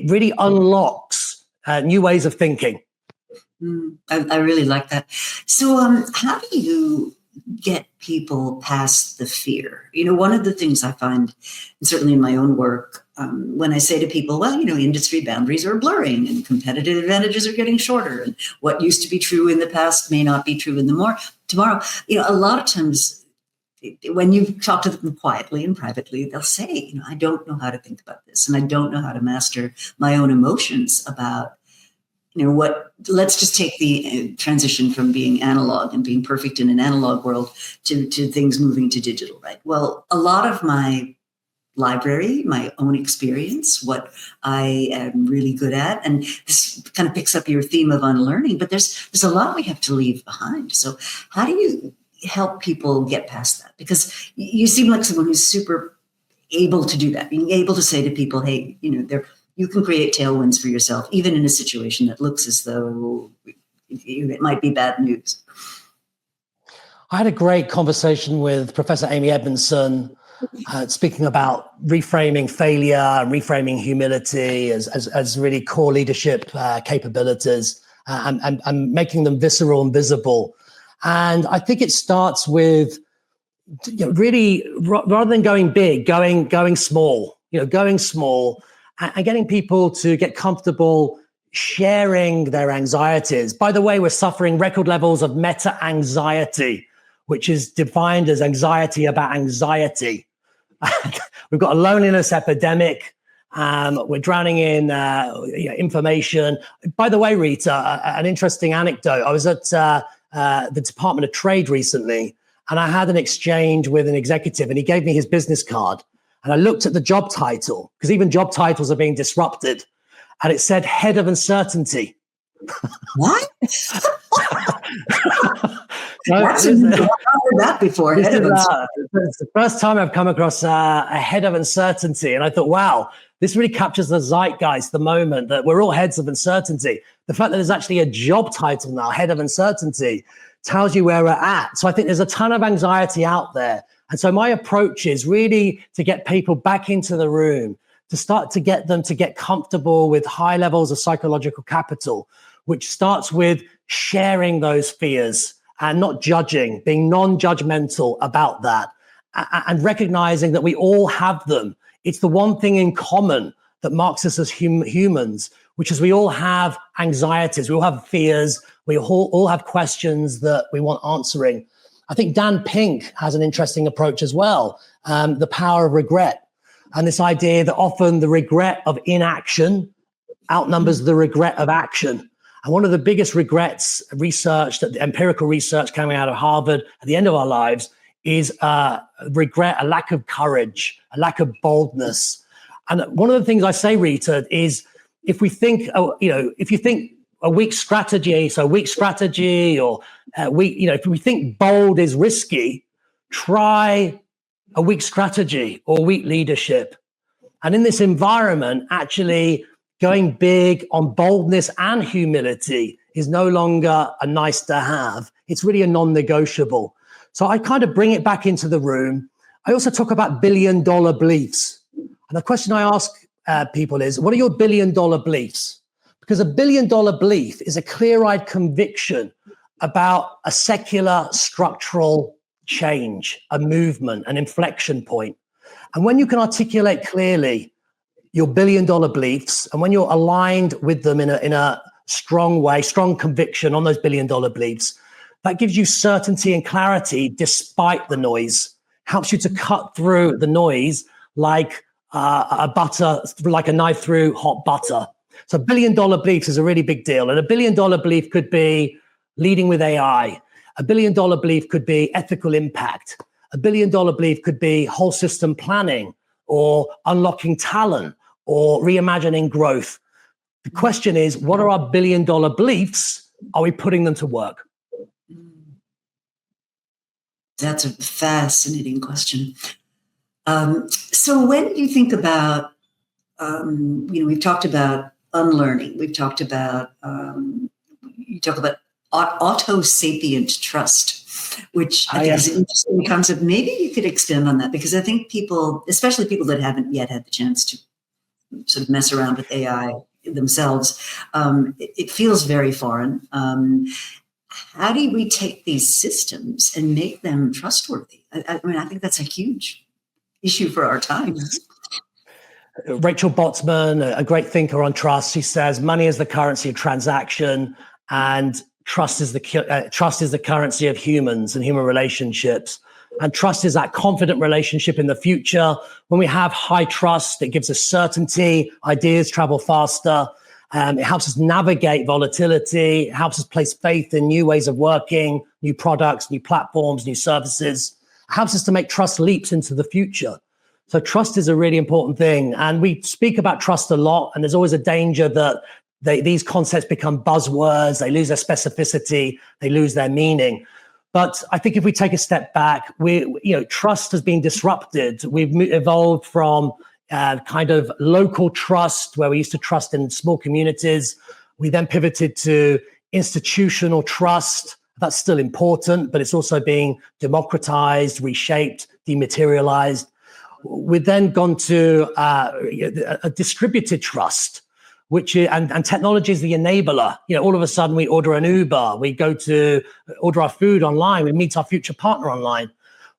B: really unlocks new ways of thinking.
A: I really like that. So how do you get people past the fear? One of the things I find, and certainly in my own work, when I say to people, well, industry boundaries are blurring and competitive advantages are getting shorter, and what used to be true in the past may not be true in the tomorrow. A lot of times when you talk to them quietly and privately, they'll say, I don't know how to think about this, and I don't know how to master my own emotions about let's just take the transition from being analog and being perfect in an analog world to things moving to digital, right? Well, a lot of my library, my own experience, what I am really good at, and this kind of picks up your theme of unlearning, but there's a lot we have to leave behind. So how do you help people get past that? Because you seem like someone who's super able to do that, being able to say to people, hey, you can create tailwinds for yourself, even in a situation that looks as though it might be bad news.
B: I had a great conversation with Professor Amy Edmondson, speaking about reframing failure and reframing humility as really core leadership capabilities and making them visceral and visible. And I think it starts with really, rather than going big, going small, going small, and getting people to get comfortable sharing their anxieties. By the way, we're suffering record levels of meta-anxiety, which is defined as anxiety about anxiety. We've got a loneliness epidemic. We're drowning in information. By the way, Rita, an interesting anecdote. I was at the Department of Trade recently, and I had an exchange with an executive, and he gave me his business card. And I looked at the job title, because even job titles are being disrupted. And it said head of uncertainty.
A: What?
B: I've heard
A: that before.
B: It's the first time I've come across a head of uncertainty. And I thought, wow, this really captures the zeitgeist, the moment that we're all heads of uncertainty. The fact that there's actually a job title now, head of uncertainty, tells you where we're at. So I think there's a ton of anxiety out there. And so my approach is really to get people back into the room, to start to get them to get comfortable with high levels of psychological capital, which starts with sharing those fears and not judging, being non-judgmental about that, and recognizing that we all have them. It's the one thing in common that marks us as humans, which is we all have anxieties, we all have fears, we all have questions that we want answering. I think Dan Pink has an interesting approach as well, the power of regret. And this idea that often the regret of inaction outnumbers the regret of action. And one of the biggest regrets researched, empirical research coming out of Harvard at the end of our lives, is regret, a lack of courage, a lack of boldness. And one of the things I say, Rita, is if we think, if you think a weak strategy, or if we think bold is risky, try a weak strategy or weak leadership. And in this environment, actually going big on boldness and humility is no longer a nice to have. It's really a non-negotiable. So I kind of bring it back into the room. I also talk about billion-dollar beliefs. And the question I ask people is, what are your billion-dollar beliefs? Because a billion-dollar belief is a clear-eyed conviction about a secular structural change, a movement, an inflection point. And when you can articulate clearly your billion-dollar beliefs, and when you're aligned with them in a strong way, strong conviction on those billion-dollar beliefs, that gives you certainty and clarity despite the noise, helps you to cut through the noise like a knife through hot butter. So billion-dollar beliefs is a really big deal. And a billion-dollar belief could be leading with AI. A billion-dollar belief could be ethical impact. A billion-dollar belief could be whole system planning or unlocking talent or reimagining growth. The question is, what are our billion-dollar beliefs? Are we putting them to work?
A: That's a fascinating question. So when you think about, we've talked about unlearning. We've talked about, you talk about auto-sapient trust, which I think is an interesting concept. Maybe you could extend on that, because I think people, especially people that haven't yet had the chance to sort of mess around with AI themselves, it feels very foreign. How do we take these systems and make them trustworthy? I mean, I think that's a huge issue for our times.
B: Rachel Botsman, a great thinker on trust, she says money is the currency of transaction, and trust is the currency of humans and human relationships. And trust is that confident relationship in the future. When we have high trust, it gives us certainty, ideas travel faster. It helps us navigate volatility. It helps us place faith in new ways of working, new products, new platforms, new services. It helps us to make trust leaps into the future. So trust is a really important thing. And we speak about trust a lot, and there's always a danger that these concepts become buzzwords, they lose their specificity, they lose their meaning. But I think if we take a step back, trust has been disrupted. We've evolved from kind of local trust, where we used to trust in small communities. We then pivoted to institutional trust. That's still important, but it's also being democratized, reshaped, dematerialized. We've then gone to a distributed trust, which is, and technology is the enabler. All of a sudden we order an Uber, we go to order our food online, we meet our future partner online.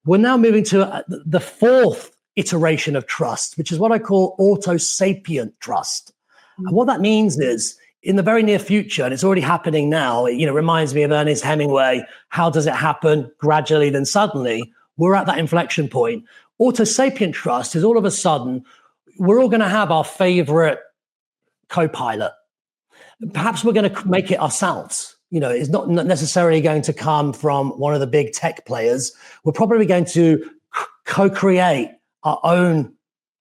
B: We're now moving to the fourth iteration of trust, which is what I call auto-sapient trust. And what that means is, in the very near future, and it's already happening now, it reminds me of Ernest Hemingway, how does it happen? Gradually, then suddenly. We're at that inflection point. Auto-sapient trust is all of a sudden, we're all going to have our favorite co-pilot. Perhaps we're going to make it ourselves. It's not necessarily going to come from one of the big tech players. We're probably going to co-create our own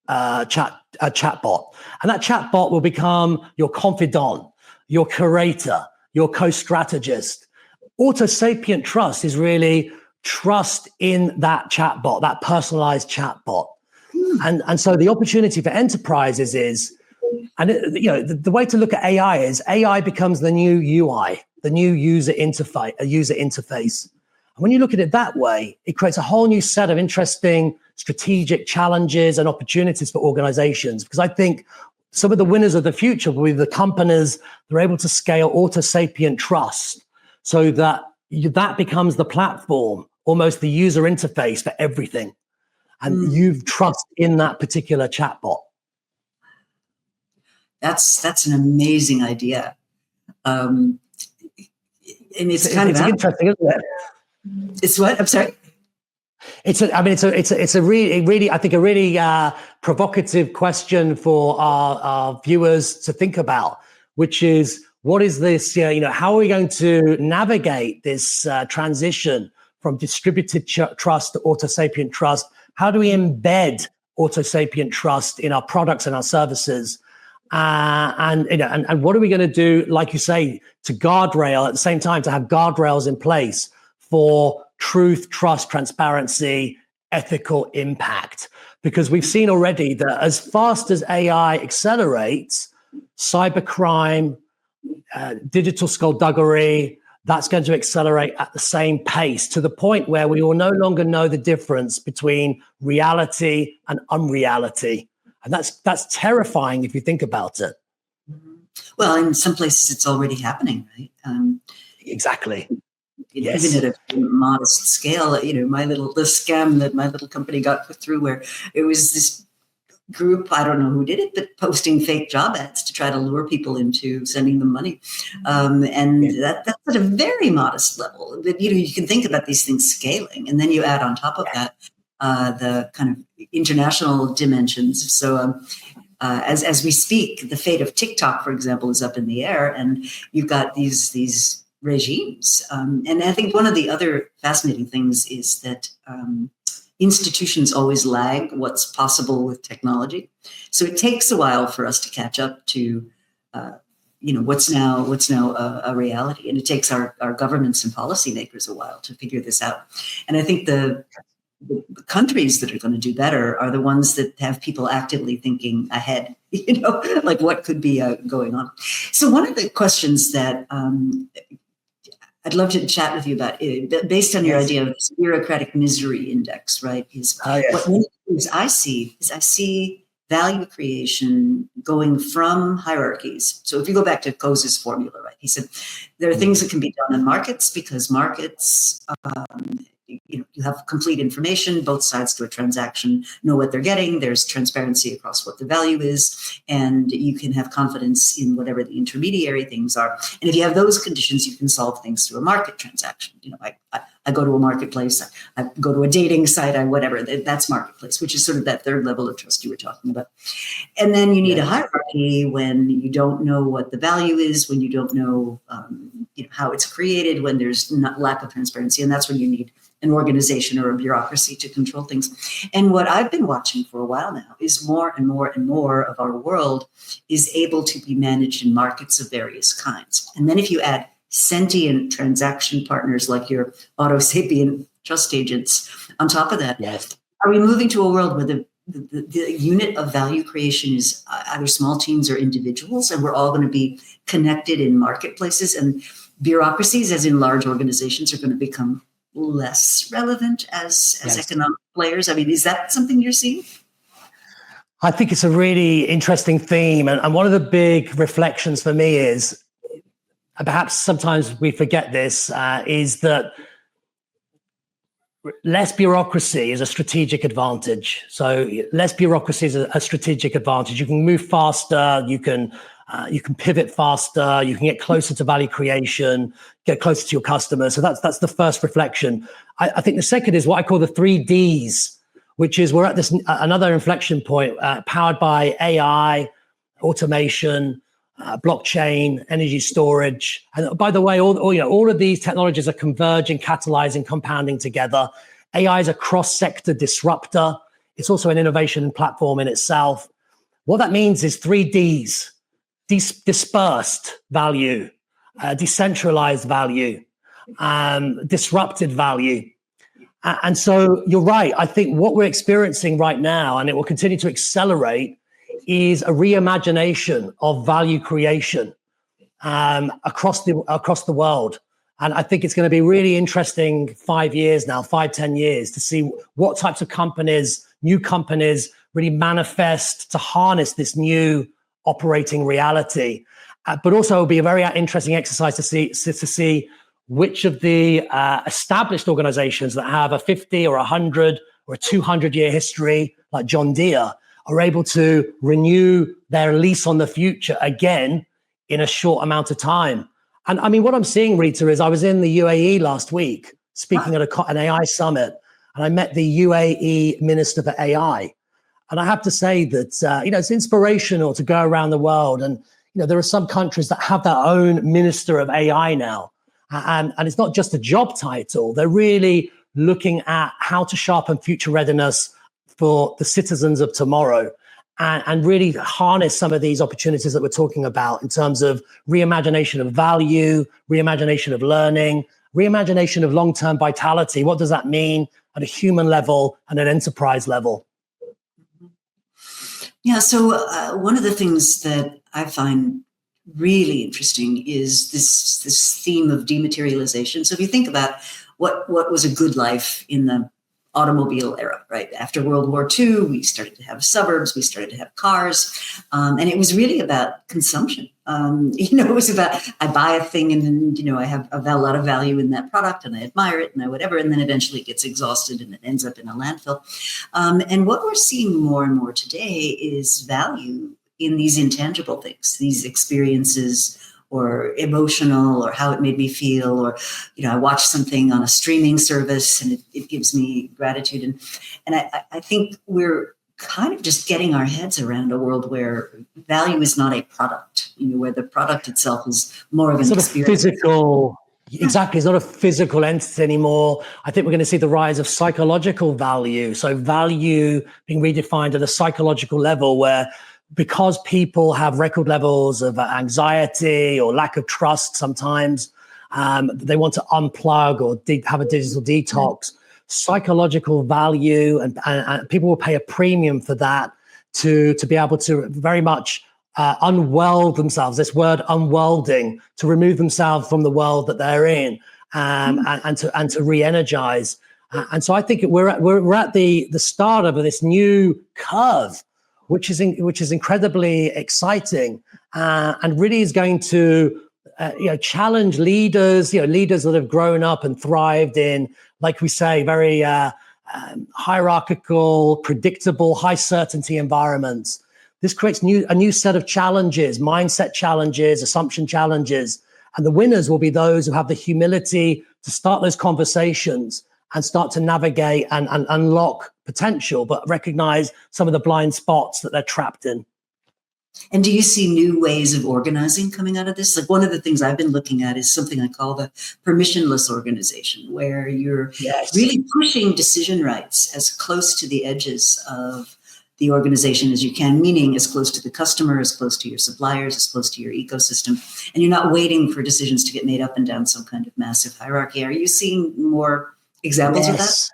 B: chatbot. And that chatbot will become your confidant, your curator, your co-strategist. Auto-sapient trust is really trust in that chatbot, that personalized chatbot. And so the opportunity for enterprises is, and the way to look at AI is AI becomes the new UI, the new user interface. And when you look at it that way, it creates a whole new set of interesting strategic challenges and opportunities for organizations. Because I think some of the winners of the future will be the companies that are able to scale auto-sapient trust, so that becomes the platform, almost the user interface for everything. And you trust in that particular chatbot.
A: That's an amazing idea. And it's
B: interesting, isn't it?
A: It's what? I'm sorry.
B: It's a really provocative question for our viewers to think about, which is, what is this? How are we going to navigate this transition from distributed trust to Auto-Sapient trust? How do we embed Auto-Sapient trust in our products and our services? And what are we going to do, like you say, to guardrail at the same time, to have guardrails in place for truth, trust, transparency, ethical impact? Because we've seen already that as fast as AI accelerates, cybercrime, digital skullduggery, that's going to accelerate at the same pace, to the point where we will no longer know the difference between reality and unreality. And that's terrifying if you think about it.
A: Well, in some places it's already happening, right?
B: Exactly. Yes.
A: Even at a modest scale, the scam that my little company got put through, where it was this group, I don't know who did it, but posting fake job ads to try to lure people into sending them money. That's at a very modest level. But, you can think about these things scaling, and then you add on top of that the kind of international dimensions. So as we speak, the fate of TikTok, for example, is up in the air, and you've got these regimes. And I think one of the other fascinating things is that institutions always lag what's possible with technology. So it takes a while for us to catch up to, what's now a reality. And it takes our governments and policymakers a while to figure this out. And I think the countries that are going to do better are the ones that have people actively thinking ahead, like what could be going on. So one of the questions that I'd love to chat with you about, based on your idea of this bureaucratic misery index, right? What one of the things I see value creation going from hierarchies. So if you go back to Coase's formula, right? He said there are things that can be done in markets because markets, you have complete information, both sides to a transaction know what they're getting. There's transparency across what the value is, and you can have confidence in whatever the intermediary things are. And if you have those conditions, you can solve things through a market transaction. I go to a marketplace, I go to a dating site, whatever, that's marketplace, which is sort of that third level of trust you were talking about. And then you need a hierarchy when you don't know what the value is, when you don't know, how it's created, when there's lack of transparency, and that's when you need an organization or a bureaucracy to control things. And what I've been watching for a while now is more and more and more of our world is able to be managed in markets of various kinds. And then if you add sentient transaction partners like your Auto-Sapient trust agents on top of that, are we moving to a world where the unit of value creation is either small teams or individuals, and we're all going to be connected in marketplaces, and bureaucracies, as in large organizations, are going to become less relevant as economic players? I mean, is that something you're seeing?
B: I think it's a really interesting theme. And one of the big reflections for me is, perhaps sometimes we forget this, is that less bureaucracy is a strategic advantage. So less bureaucracy is a strategic advantage. You can move faster, you can pivot faster, you can get closer to value creation, get closer to your customers. So that's the first reflection. I think the second is what I call the 3Ds, which is we're at this another inflection point powered by AI, automation, blockchain, energy storage. And by the way, all of these technologies are converging, catalyzing, compounding together. AI is a cross-sector disruptor. It's also an innovation platform in itself. What that means is 3Ds. Dispersed value, decentralized value, disrupted value. And so you're right. I think what we're experiencing right now, and it will continue to accelerate, is a reimagination of value creation across the world. And I think it's going to be really interesting 5 years now, 10 years, to see what types of new companies really manifest to harness this new operating reality. But also it'll be a very interesting exercise to see which of the established organizations that have a 50 or 100 or a 200-year history, like John Deere, are able to renew their lease on the future again in a short amount of time. And I mean, what I'm seeing, Rita, is I was in the UAE last week speaking at an AI summit, and I met the UAE Minister for AI. And I have to say that, it's inspirational to go around the world. And, there are some countries that have their own Minister of AI now. And it's not just a job title. They're really looking at how to sharpen future readiness for the citizens of tomorrow, and really harness some of these opportunities that we're talking about in terms of reimagination of value, reimagination of learning, reimagination of long-term vitality. What does that mean at a human level and an enterprise level?
A: Yeah, so one of the things that I find really interesting is this theme of dematerialization. So if you think about what was a good life in the automobile era, right? After World War II, we started to have suburbs, we started to have cars, and it was really about consumption. It was about, I buy a thing and then, I have a lot of value in that product and I admire it and I whatever, and then eventually it gets exhausted and it ends up in a landfill. And what we're seeing more and more today is value in these intangible things, these experiences, or emotional, or how it made me feel, or, I watch something on a streaming service and it gives me gratitude. And I think we're kind of just getting our heads around a world where value is not a product, where the product itself is more of an
B: sort
A: experience.
B: Of physical. Exactly. It's not a physical entity anymore. I think we're going to see the rise of psychological value. So value being redefined at a psychological level where, because people have record levels of anxiety or lack of trust sometimes, they want to unplug or have a digital detox. Psychological value, and people will pay a premium for that to be able to very much unweld themselves, this word unwelding, to remove themselves from the world that they're in, and to re-energize. And so I think we're at the start of this new curve, which is incredibly exciting, and really is going to challenge leaders, leaders that have grown up and thrived in, like we say, very hierarchical, predictable, high certainty environments. This creates a new set of challenges, mindset challenges, assumption challenges, and the winners will be those who have the humility to start those conversations and start to navigate and unlock potential, but recognize some of the blind spots that they're trapped in.
A: And do you see new ways of organizing coming out of this? Like, one of the things I've been looking at is something I call the permissionless organization, where you're really pushing decision rights as close to the edges of the organization as you can, meaning as close to the customer, as close to your suppliers, as close to your ecosystem. And you're not waiting for decisions to get made up and down some kind of massive hierarchy. Are you seeing more examples of that?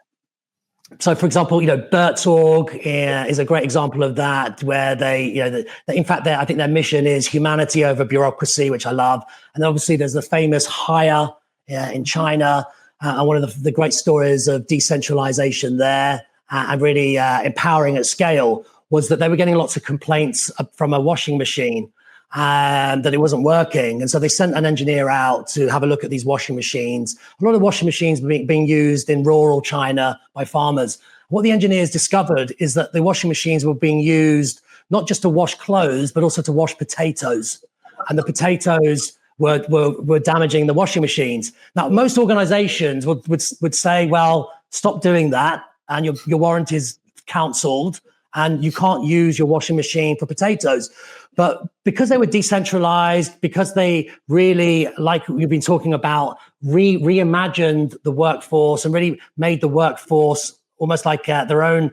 B: So, for example, Bert's.org is a great example of that, where they, in fact, I think their mission is humanity over bureaucracy, which I love. And obviously, there's the famous Hire in China, and one of the great stories of decentralization there and really empowering at scale was that they were getting lots of complaints from a washing machine that it wasn't working. And so they sent an engineer out to have a look at these washing machines. A lot of washing machines being used in rural China by farmers. What the engineers discovered is that the washing machines were being used not just to wash clothes, but also to wash potatoes. And the potatoes were damaging the washing machines. Now, most organizations would say, well, stop doing that, and your warranty is counseled, and you can't use your washing machine for potatoes. But because they were decentralized, because they really, like we've been talking about, reimagined the workforce and really made the workforce almost like their own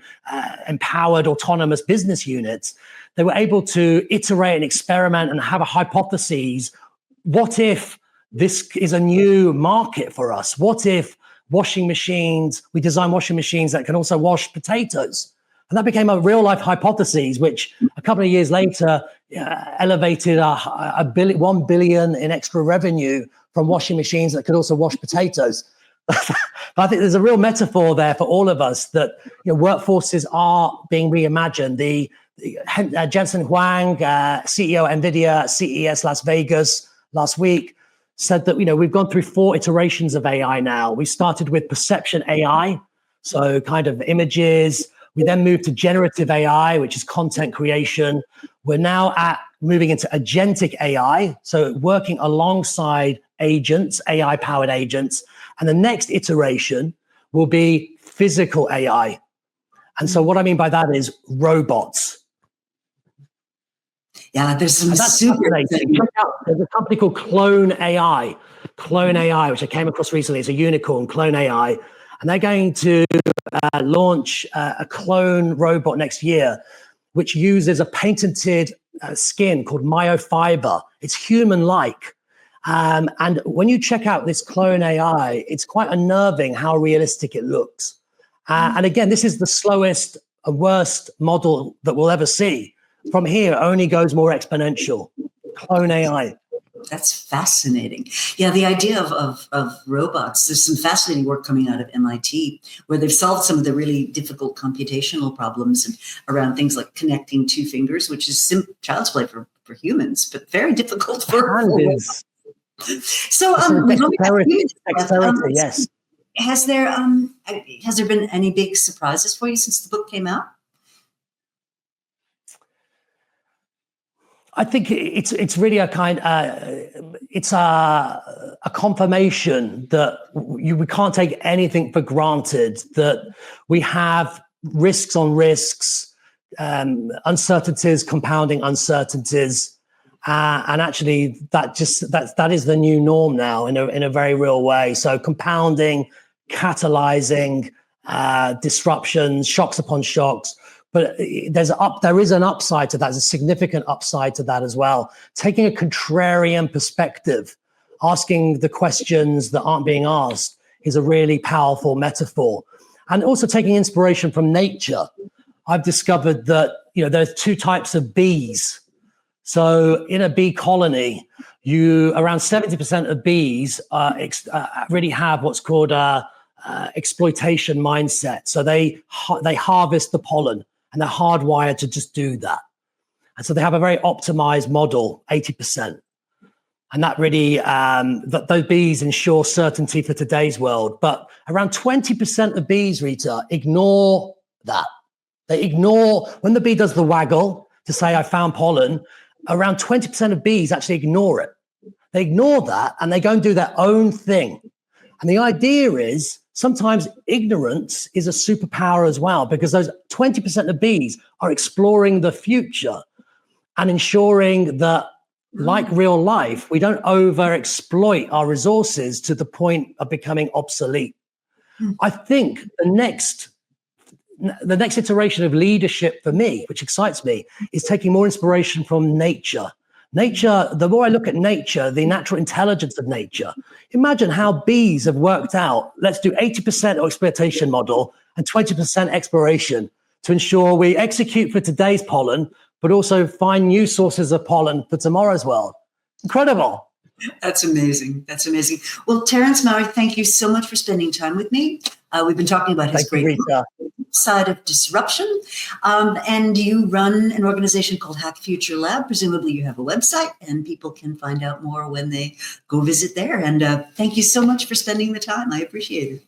B: empowered, autonomous business units, they were able to iterate and experiment and have a hypothesis. What if this is a new market for us? What if we design washing machines that can also wash potatoes? And that became a real life hypothesis, which a couple of years later elevated $1 billion in extra revenue from washing machines that could also wash potatoes. I think there's a real metaphor there for all of us that workforces are being reimagined. Jensen Huang, CEO of NVIDIA, CES Las Vegas last week, said that we've gone through 4 iterations of AI now. We started with perception AI, so kind of images. We then moved to generative AI, which is content creation. We're now moving into agentic AI, so working alongside agents, AI-powered agents. And the next iteration will be physical AI. And so what I mean by that is robots.
A: Yeah, there's some super
B: fascinating. There's a company called Clone AI, which I came across recently. It's a unicorn, Clone AI. And they're going to launch a clone robot next year, which uses a patented skin called myofiber. It's human-like. And when you check out this clone AI, it's quite unnerving how realistic it looks. And again, this is the slowest and worst model that we'll ever see. From here, only goes more exponential. Clone AI.
A: That's fascinating. Yeah, the idea of robots, there's some fascinating work coming out of MIT where they've solved some of the really difficult computational problems and around things like connecting two fingers, which is child's play for humans, but very difficult for robots. So,
B: dexterity, yes.
A: Has there been any big surprises for you since the book came out?
B: I think it's really a it's a confirmation that we can't take anything for granted, that we have risks on risks, uncertainties compounding uncertainties, and actually that is the new norm now in a very real way. So compounding, catalyzing, disruptions, shocks upon shocks. But there is an upside to that. There's a significant upside to that as well. Taking a contrarian perspective, asking the questions that aren't being asked is a really powerful metaphor. And also taking inspiration from nature. I've discovered that, there's two types of bees. So in a bee colony, around 70% of bees really have what's called exploitation mindset. So they harvest the pollen. And they're hardwired to just do that. And so they have a very optimized model, 80%. And that really, those bees ensure certainty for today's world. But around 20% of bees, Rita, ignore that. They ignore, when the bee does the waggle to say, I found pollen, around 20% of bees actually ignore it. They ignore that and they go and do their own thing. And the idea is, sometimes ignorance is a superpower as well, because those 20% of bees are exploring the future and ensuring that, like real life, we don't overexploit our resources to the point of becoming obsolete. I think the next iteration of leadership for me, which excites me, is taking more inspiration from nature. Nature, the more I look at nature, the natural intelligence of nature, imagine how bees have worked out, let's do 80% exploitation model and 20% exploration to ensure we execute for today's pollen, but also find new sources of pollen for tomorrow's world. Incredible.
A: That's amazing. That's amazing. Well, Terence Mauri, thank you so much for spending time with me. We've been talking about his great side of disruption. And you run an organization called Hack Future Lab. Presumably you have a website and people can find out more when they go visit there. And thank you so much for spending the time. I appreciate it.